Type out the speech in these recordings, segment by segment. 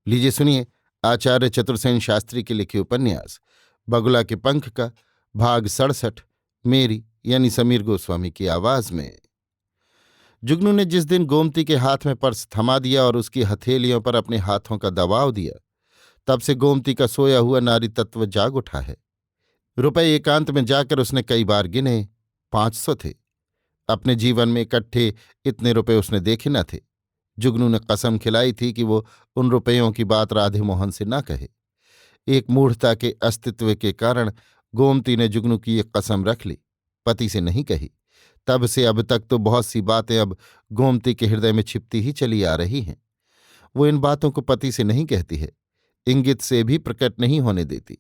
लीजिए सुनिए आचार्य चतुर्सेन शास्त्री के लिखे उपन्यास बगुला के पंख का भाग 67 मेरी यानी समीर गोस्वामी की आवाज में। जुगनू ने जिस दिन गोमती के हाथ में पर्स थमा दिया और उसकी हथेलियों पर अपने हाथों का दबाव दिया, तब से गोमती का सोया हुआ नारी तत्व जाग उठा है। रुपए एकांत में जाकर उसने कई बार गिने, 500 थे। अपने जीवन में इकट्ठे इतने रुपए उसने देखे न थे। जुगनू ने कसम खिलाई थी कि वो उन रुपयों की बात राधे मोहन से न कहे। एक मूढ़ता के अस्तित्व के कारण गोमती ने जुगनू की एक कसम रख ली, पति से नहीं कही। तब से अब तक तो बहुत सी बातें अब गोमती के हृदय में छिपती ही चली आ रही हैं। वो इन बातों को पति से नहीं कहती है, इंगित से भी प्रकट नहीं होने देती,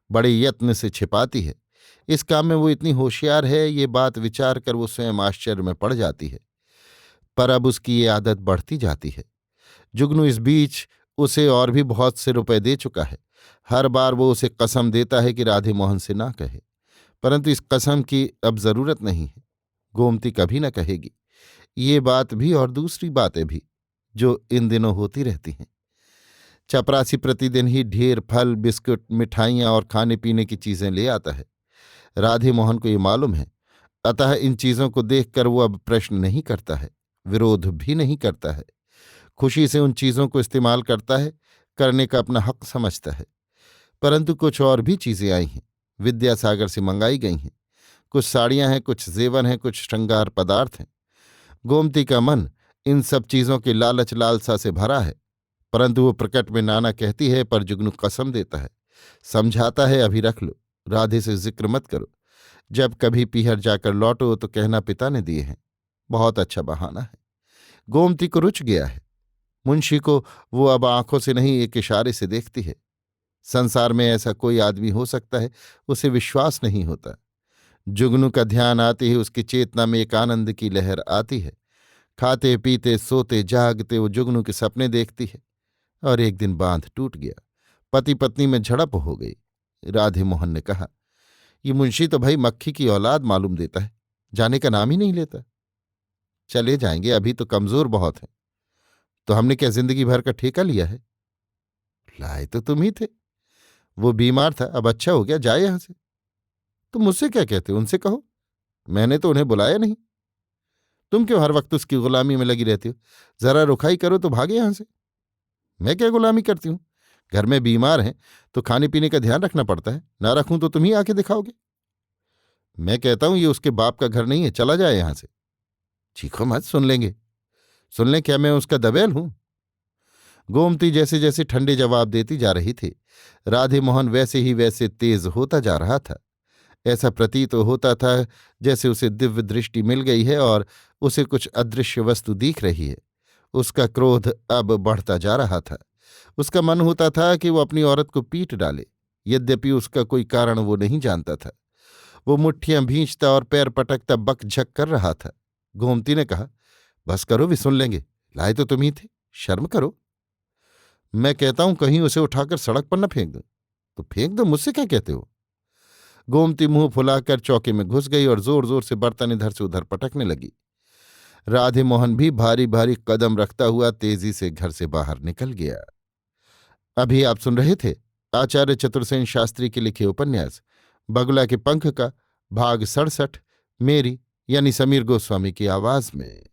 बड़े यत्न से छिपाती है। इस काम में वो इतनी होशियार है, ये बात विचार कर वो स्वयं आश्चर्य में पड़ जाती है। पर अब उसकी ये आदत बढ़ती जाती है। जुगनू इस बीच उसे और भी बहुत से रुपए दे चुका है। हर बार वो उसे कसम देता है कि राधे मोहन से ना कहे, परंतु इस कसम की अब जरूरत नहीं है। गोमती कभी न कहेगी। ये बात भी और दूसरी बातें भी जो इन दिनों होती रहती हैं। चपरासी प्रतिदिन ही ढेर फल, बिस्कुट, मिठाइयाँ और खाने पीने की चीजें ले आता है। राधे मोहन को ये मालूम है, अतः इन चीजों को देखकर वो अब प्रश्न नहीं करता है, विरोध भी नहीं करता है। खुशी से उन चीजों को इस्तेमाल करता है, करने का अपना हक समझता है। परंतु कुछ और भी चीजें आई हैं, विद्यासागर से मंगाई गई हैं। कुछ साड़ियां हैं, कुछ जेवर हैं, कुछ श्रृंगार पदार्थ हैं। गोमती का मन इन सब चीजों की लालच लालसा से भरा है, परंतु वो प्रकट में नाना कहती है। पर जुगनू कसम देता है, समझाता है, अभी रख लो, राधे से जिक्र मत करो। जब कभी पीहर जाकर लौटो तो कहना पिता ने दिए हैं। बहुत अच्छा बहाना है। गोमती को रुच गया है। मुंशी को वो अब आंखों से नहीं, एक इशारे से देखती है। संसार में ऐसा कोई आदमी हो सकता है, उसे विश्वास नहीं होता। जुगनू का ध्यान आते ही उसकी चेतना में एक आनंद की लहर आती है। खाते पीते सोते जागते वो जुगनू के सपने देखती है। और एक दिन बांध टूट गया, पति पत्नी में झड़प हो गई। राधे मोहन ने कहा, ये मुंशी तो भाई मक्खी की औलाद मालूम देता है, जाने का नाम ही नहीं लेता। चले जाएंगे, अभी तो कमजोर बहुत है। तो हमने क्या जिंदगी भर का ठेका लिया है? लाए तो तुम ही थे। वो बीमार था, अब अच्छा हो गया, जाए यहां से। तुम मुझसे क्या कहते हो, उनसे कहो। मैंने तो उन्हें बुलाया नहीं। तुम क्यों हर वक्त उसकी गुलामी में लगी रहती हो? जरा रुखाई करो तो भागे यहां से। मैं क्या गुलामी करती हूं? घर में बीमार हैं तो खाने पीने का ध्यान रखना पड़ता है, ना रखूं तो तुम ही आके दिखाओगे। मैं कहता हूं ये उसके बाप का घर नहीं है, चला जाए यहां से। चीखो मत, सुन लेंगे। सुन लें क्या मैं उसका दबेल हूं? गोमती जैसे जैसे ठंडे जवाब देती जा रही थी, राधे मोहन वैसे ही वैसे तेज होता जा रहा था। ऐसा प्रतीत होता था जैसे उसे दिव्य दृष्टि मिल गई है और उसे कुछ अदृश्य वस्तु दिख रही है। उसका क्रोध अब बढ़ता जा रहा था। उसका मन होता था कि वो अपनी औरत को पीट डाले, यद्यपि उसका कोई कारण वो नहीं जानता था। वो मुट्ठियां भींचता और पैर पटकता बकझक कर रहा था। गोमती ने कहा, बस करो, भी सुन लेंगे। लाए तो तुम ही थे, शर्म करो। मैं कहता हूं कहीं उसे उठाकर सड़क पर न फेंक दो। तो फेंक दो, मुझसे क्या कहते हो? गोमती मुंह फुलाकर चौके में घुस गई और जोर जोर से बर्तन इधर से उधर पटकने लगी। राधे मोहन भी भारी भारी कदम रखता हुआ तेजी से घर से बाहर निकल गया। अभी आप सुन रहे थे आचार्य चतुर्सेन शास्त्री के लिखे उपन्यास बगुला के पंख का भाग 67 मेरी यानी समीर गोस्वामी की आवाज में।